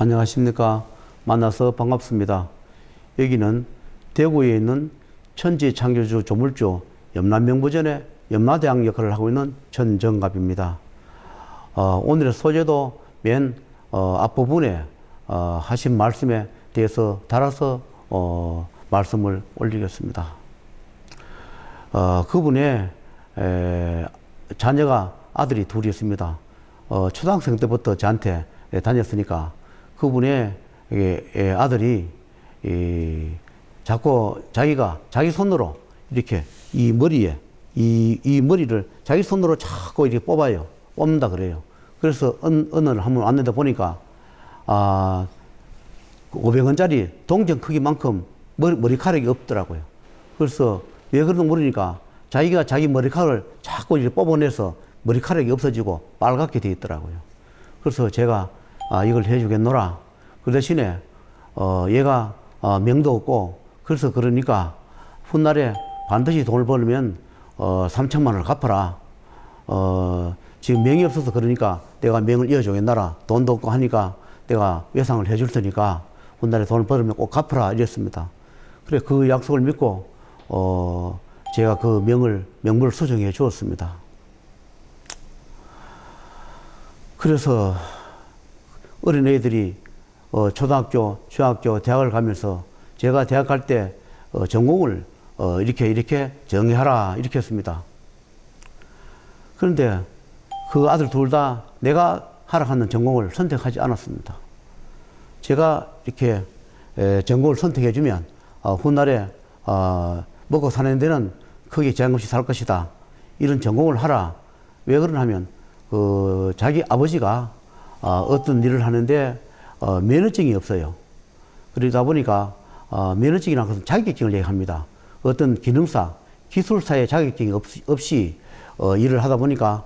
안녕하십니까. 만나서 반갑습니다. 여기는 대구에 있는 천지 창조주 조물주 염라명부전의 염라대왕 역할을 하고 있는 천정갑입니다. 오늘의 소재도 맨 앞부분에 하신 말씀에 대해서 달아서 말씀을 올리겠습니다. 그분의 자녀가 아들이 둘이 있습니다. 초등학생 때부터 저한테 다녔으니까 그분의 아들이 자꾸 자기가 자기 손으로 이렇게 이 머리에 이 머리를 자기 손으로 자꾸 이렇게 뽑는다 그래요. 그래서 어느 날 한번 왔는데 보니까 500원짜리 동전 크기만큼 머리카락이 없더라고요. 그래서 왜 그런지 모르니까 자기가 자기 머리카락을 자꾸 이렇게 뽑아내서 머리카락이 없어지고 빨갛게 되어 있더라고요. 그래서 제가 이걸 해주겠노라. 그 대신에 얘가 명도 없고 그래서 그러니까 훗날에 반드시 돈을 벌면 3천만 원을 갚아라. 지금 명이 없어서 그러니까 내가 명을 이어주겠노라. 돈도 없고 하니까 내가 외상을 해줄 테니까 훗날에 돈을 벌면 꼭 갚아라 이랬습니다. 그래 그 약속을 믿고 제가 그 명부를 수정해 주었습니다. 그래서 어린 애들이 초등학교, 중학교, 대학을 가면서 제가 대학 갈 때 전공을 이렇게 정해하라 이렇게 했습니다. 그런데 그 아들 둘 다 내가 하라 하는 전공을 선택하지 않았습니다. 제가 이렇게 전공을 선택해 주면 훗날에 먹고 사는 데는 크게 제한 없이 살 것이다. 이런 전공을 하라. 왜 그러냐 하면 자기 아버지가 어떤 일을 하는데 면허증이 없어요. 그러다 보니까 면허증이라는 것은 자격증을 얘기합니다. 어떤 기능사, 기술사의 자격증이 없이 일을 하다 보니까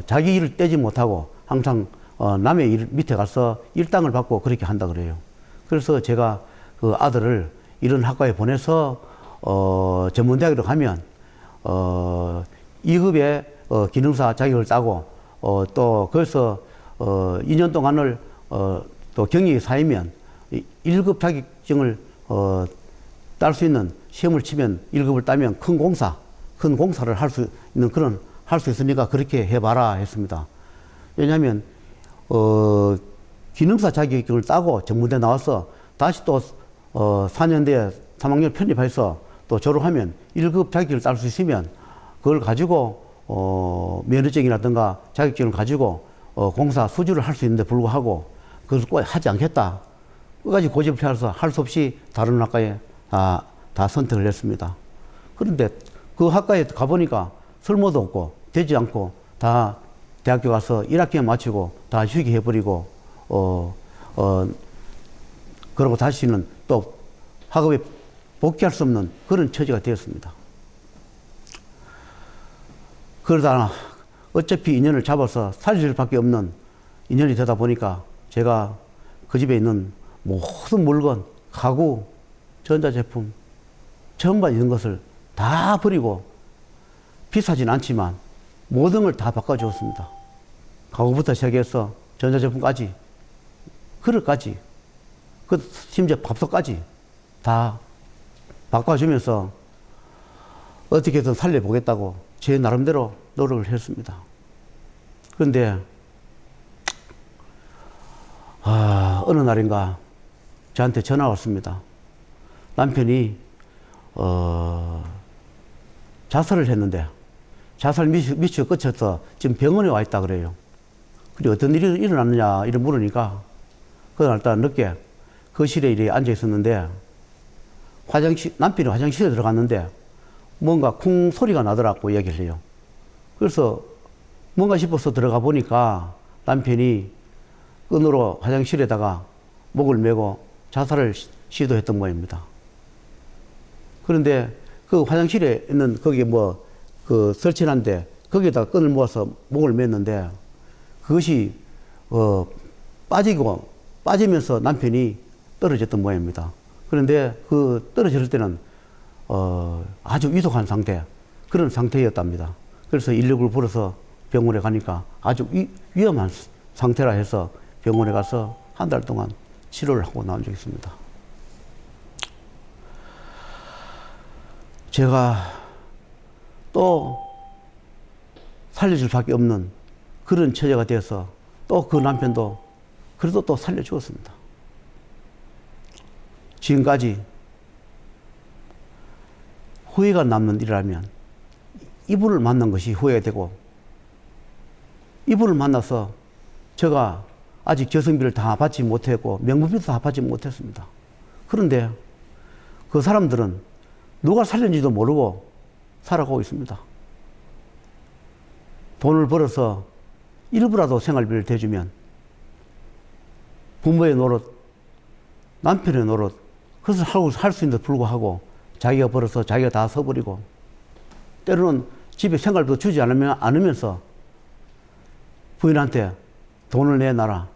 자기 일을 떼지 못하고 항상 남의 일 밑에 가서 일당을 받고 그렇게 한다 그래요. 그래서 제가 그 아들을 이런 학과에 보내서 전문대학으로 가면 2급의 기능사 자격을 따고 또 거기서 2년 동안을 또 경력이 쌓이면 1급 자격증을 딸 수 있는 시험을 치면 1급을 따면 큰 공사를 할 수 있는 할 수 있으니까 그렇게 해봐라 했습니다. 왜냐하면 기능사 자격증을 따고 전문대 나와서 다시 또 4년대에 3학년 편입해서 또 졸업하면 1급 자격증을 딸 수 있으면 그걸 가지고 면허증이라든가 자격증을 가지고 공사 수주를 할 수 있는데 불구하고 그것을 꼭 하지 않겠다. 끝까지 고집을 해서 할 수 없이 다른 학과에 다 선택을 했습니다. 그런데 그 학과에 가보니까 설모도 없고 되지 않고 다 대학교 가서 1학기만 마치고 다 휴기해버리고 그러고 다시는 또 학업에 복귀할 수 없는 그런 처지가 되었습니다. 그러다 어차피 인연을 잡아서 살릴 수밖에 없는 인연이 되다 보니까 제가 그 집에 있는 모든 물건, 가구, 전자제품, 전반 이런 것을 다 버리고 비싸진 않지만 모든 걸 다 바꿔주었습니다. 가구부터 시작해서 전자제품까지, 그릇까지, 심지어 밥솥까지 다 바꿔주면서 어떻게든 살려보겠다고 제 나름대로 노력을 했습니다. 그런데 어느 날인가 저한테 전화가 왔습니다. 남편이 자살을 했는데 자살 미처 끝쳐서 지금 병원에 와 있다 그래요. 그리고 어떤 일이 일어났느냐 이를 물으니까 그날따라 늦게 거실에 이렇게 앉아 있었는데 남편이 화장실에 들어갔는데 뭔가 쿵 소리가 나더라고 얘기를 해요. 그래서 뭔가 싶어서 들어가 보니까 남편이 끈으로 화장실에다가 목을 메고 자살을 시도했던 모양입니다. 그런데 그 화장실에 있는 거기에 그 설치한데 거기에다가 끈을 모아서 목을 맸는데 그것이 빠지면서 남편이 떨어졌던 모양입니다. 그런데 그 떨어졌을 때는 아주 위독한 상태, 그런 상태였답니다. 그래서 119를 불러서 병원에 가니까 아주 위험한 상태라 해서 병원에 가서 한 달 동안 치료를 하고 나온 적이 있습니다. 제가 또 살려줄 수밖에 없는 그런 처제가 되어서 또 그 남편도 그래도 또 살려주었습니다. 지금까지 후회가 남는 일이라면 이분을 만난 것이 후회가 되고, 이분을 만나서 제가 아직 저승비를 다 받지 못했고 명부비도 다 받지 못했습니다. 그런데 그 사람들은 누가 살렸는지도 모르고 살아가고 있습니다. 돈을 벌어서 일부라도 생활비를 대주면 부모의 노릇, 남편의 노릇, 그것을 할 수 있는데도 불구하고 자기가 벌어서 자기가 다 써버리고, 때로는 집에 생활비도 주지 않으면서 부인한테 돈을 내놔라.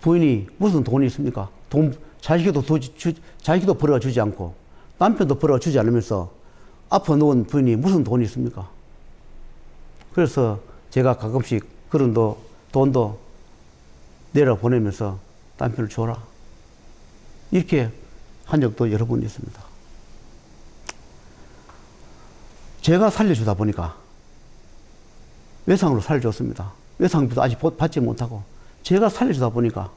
부인이 무슨 돈이 있습니까? 자기도 벌어주지 않고 남편도 벌어주지 않으면서 아파 누운 부인이 무슨 돈이 있습니까? 그래서 제가 가끔씩 그런 돈도 내려보내면서 남편을 줘라. 이렇게 한 적도 여러 번 있습니다. 제가 살려주다 보니까 외상으로 살려줬습니다. 외상비도 아직 받지 못하고 제가 살려주다 보니까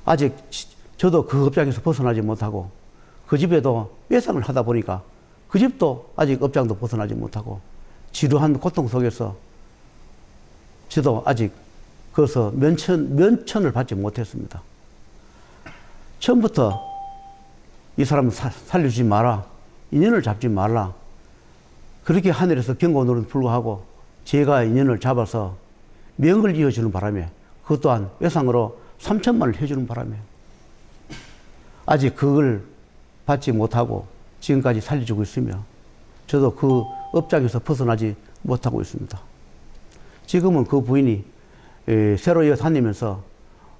아직 저도 그 업장에서 벗어나지 못하고, 그 집에도 외상을 하다 보니까 그 집도 아직 업장도 벗어나지 못하고 지루한 고통 속에서 저도 아직 거기서 면천을 받지 못했습니다. 처음부터 이 사람을 살려주지 마라, 인연을 잡지 말라, 그렇게 하늘에서 경고하는 불구하고 제가 인연을 잡아서 명을 이어주는 바람에, 그것 또한 외상으로 3천만 원을 해주는 바람에 아직 그걸 받지 못하고 지금까지 살려주고 있으며 저도 그 업장에서 벗어나지 못하고 있습니다. 지금은 그 부인이 새로 이어 다니면서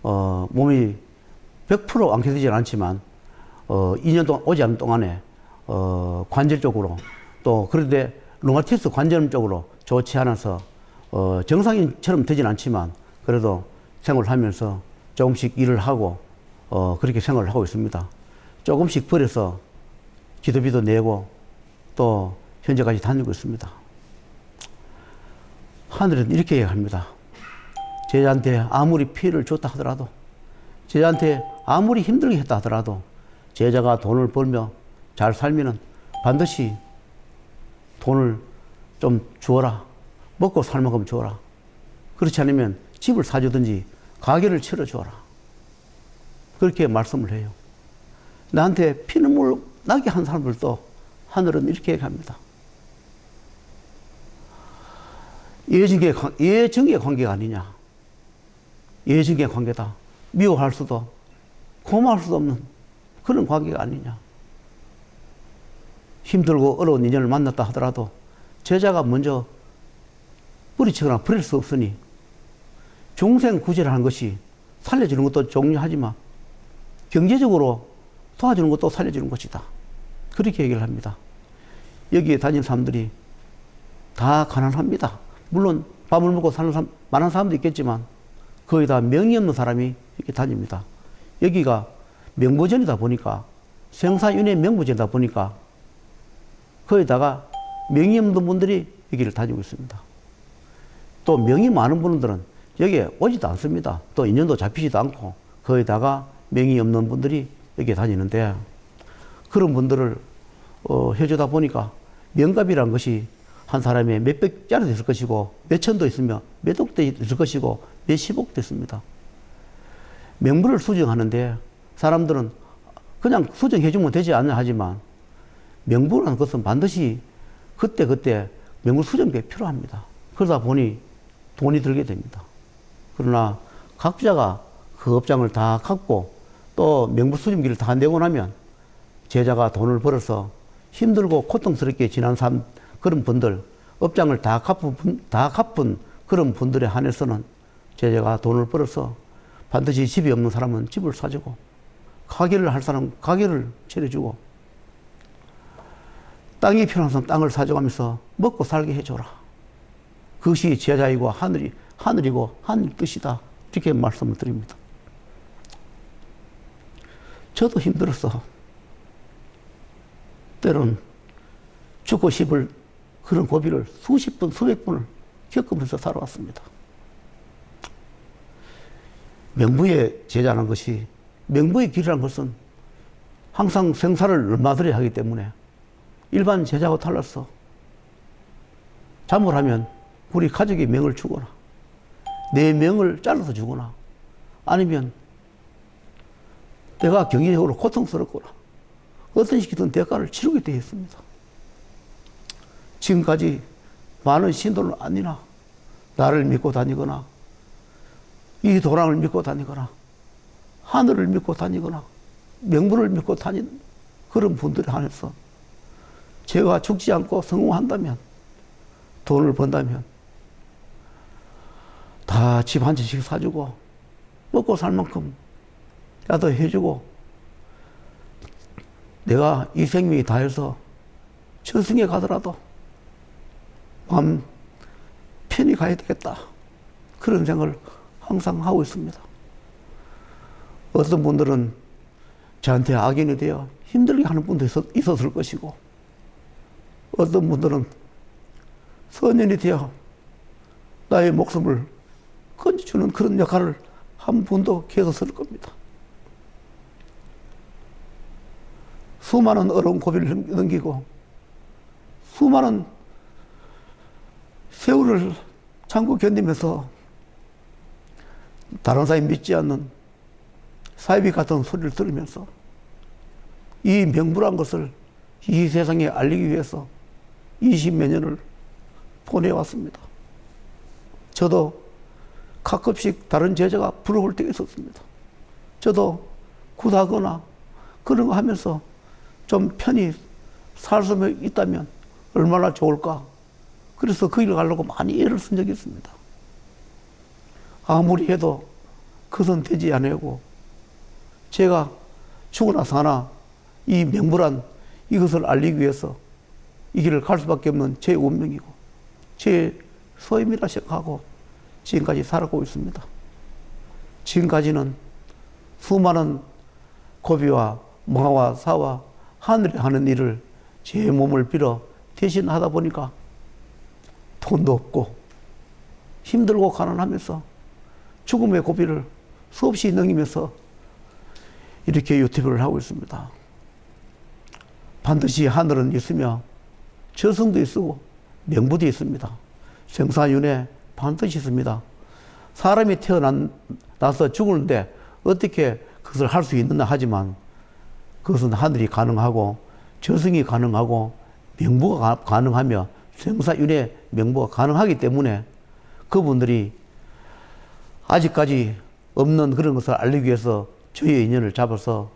몸이 100% 완쾌되지는 않지만 2년 동안 오지 않은 동안에 관절 쪽으로, 또 그런데 류마티스 관절 쪽으로 좋지 않아서 정상인처럼 되진 않지만 그래도 생활을 하면서 조금씩 일을 하고 그렇게 생활을 하고 있습니다. 조금씩 벌여서 기도비도 내고 또 현재까지 다니고 있습니다. 하늘은 이렇게 얘기합니다. 제자한테 아무리 피해를 줬다 하더라도, 제자한테 아무리 힘들게 했다 하더라도 제자가 돈을 벌며 잘 살면은 반드시 돈을 좀 주어라. 먹고 살 만큼 주어라. 그렇지 않으면 집을 사주든지 가게를 치러주어라. 그렇게 말씀을 해요. 나한테 피눈물 나게 한 사람들도 하늘은 이렇게 얘기합니다. 예정의 관계가 아니냐. 예정의 관계다. 미워할 수도 고마울 수도 없는 그런 관계가 아니냐. 힘들고 어려운 인연을 만났다 하더라도 제자가 먼저 뿌리치거나 버릴 수 없으니 중생구제라는 것이 살려주는 것도 중요하지만 경제적으로 도와주는 것도 살려주는 것이다. 그렇게 얘기를 합니다. 여기에 다니는 사람들이 다 가난합니다. 물론 밥을 먹고 사는 사람, 많은 사람도 있겠지만 거의 다 명이 없는 사람이 이렇게 다닙니다. 여기가 명보전이다 보니까, 생사윤회 명보전이다 보니까 거기다가 명이 없는 분들이 여기를 다니고 있습니다. 또 명이 많은 분들은 여기에 오지도 않습니다. 또 인연도 잡히지도 않고 거기다가 명이 없는 분들이 여기에 다니는데, 그런 분들을 해주다 보니까 명갑이란 것이 한 사람의 몇백짜리도 있을 것이고 몇천도 있으며 몇 억도 있을 것이고 몇십억도 있습니다. 명부를 수정하는데 사람들은 그냥 수정해주면 되지 않냐 하지만 명부라는 것은 반드시 그때 명부 수정비가 필요합니다. 그러다 보니 돈이 들게 됩니다. 그러나 각자가 그 업장을 다 갖고 또 명부 수정비를 다 내고 나면 제자가 돈을 벌어서 힘들고 고통스럽게 지난 사람, 그런 분들, 업장을 다 갚은 그런 분들에 한해서는 제자가 돈을 벌어서 반드시 집이 없는 사람은 집을 사주고, 가게를 할 사람은 가게를 차려주고, 땅이 필요한 사람은 땅을 사줘가면서 먹고 살게 해줘라. 그것이 제자이고 하늘이고 하늘 뜻이다. 이렇게 말씀을 드립니다. 저도 힘들어서 때론 죽고 싶을 그런 고비를 수십 번, 수백 번을 겪으면서 살아왔습니다. 명부의 제자라는 것이, 명부의 길이라는 것은 항상 생사를 얼마들이 하기 때문에 일반 제자와 달라서 잘못하면 우리 가족의 명을 주거나 내 명을 잘라서 주거나 아니면 내가 경제적으로 고통스럽거나 어떤 식이든 대가를 치르게 되어 있습니다. 지금까지 많은 신도는 아니나 나를 믿고 다니거나 이 도랑을 믿고 다니거나 하늘을 믿고 다니거나 명분을 믿고 다니는 그런 분들에 한해서 제가 죽지 않고 성공한다면, 돈을 번다면 다 집 한 채씩 사주고 먹고 살 만큼 나도 해주고 내가 이 생명이 다해서 저승에 가더라도 마음 편히 가야 되겠다, 그런 생각을 항상 하고 있습니다. 어떤 분들은 저한테 악인이 되어 힘들게 하는 분도 있었을 것이고, 어떤 분들은 선인이 되어 나의 목숨을 건져주는 그런 역할을 한 분도 계셨을 겁니다. 수많은 어려운 고비를 넘기고 수많은 세월을 참고 견디면서 다른 사람이 믿지 않는 사이비 같은 소리를 들으면서 이 명부란 것을 이 세상에 알리기 위해서 20몇 년을 보내왔습니다. 저도 가끔씩 다른 제자가 부러울 때가 있었습니다. 저도 굿하거나 그런 거 하면서 좀 편히 살 수 있다면 얼마나 좋을까. 그래서 그 일을 가려고 많이 애를 쓴 적이 있습니다. 아무리 해도 그것은 되지 않고 제가 죽으나 사나 이 명불안 이것을 알리기 위해서 이 길을 갈 수밖에 없는 제 운명이고 제 소임이라 생각하고 지금까지 살아가고 있습니다. 지금까지는 수많은 고비와 멍하와 사와 하늘에 하는 일을 제 몸을 빌어 대신하다 보니까 돈도 없고 힘들고 가난하면서 죽음의 고비를 수없이 넘기면서 이렇게 유튜브를 하고 있습니다. 반드시 하늘은 있으며 저승도 있고 명부도 있습니다. 생사윤회 반드시 있습니다. 사람이 태어나서 죽는데 어떻게 그것을 할 수 있느냐 하지만 그것은 하늘이 가능하고 저승이 가능하고 명부가 가능하며 생사윤회 명부가 가능하기 때문에 그분들이 아직까지 없는 그런 것을 알리기 위해서 저희의 인연을 잡아서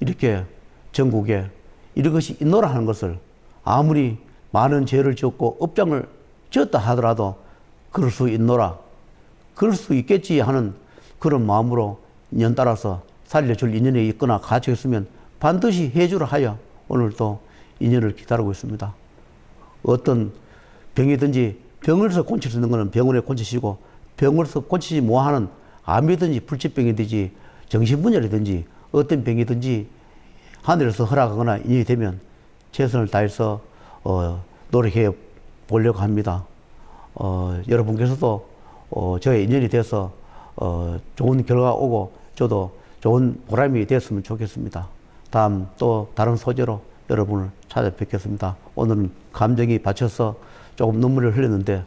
이렇게 전국에 이런 것이 있노라 하는 것을 아무리 많은 죄를 지었고 업장을 지었다 하더라도 그럴 수 있노라, 그럴 수 있겠지 하는 그런 마음으로 인연 따라서 살려줄 인연이 있거나 가치가 있으면 반드시 해주라 하여 오늘도 인연을 기다리고 있습니다. 어떤 병이든지 병을서 고칠 수 있는 것은 병원에 고치시고 병으로서 고치지 못하는 암이든지 불치병이든지 정신분열이든지 어떤 병이든지 하늘에서 허락하거나 인연이 되면 최선을 다해서 노력해 보려고 합니다. 여러분께서도 저의 인연이 돼서 좋은 결과가 오고 저도 좋은 보람이 됐으면 좋겠습니다. 다음 또 다른 소재로 여러분을 찾아뵙겠습니다. 오늘은 감정이 받쳐서 조금 눈물을 흘렸는데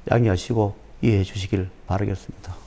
양해하시고 이해해 주시길 바라겠습니다.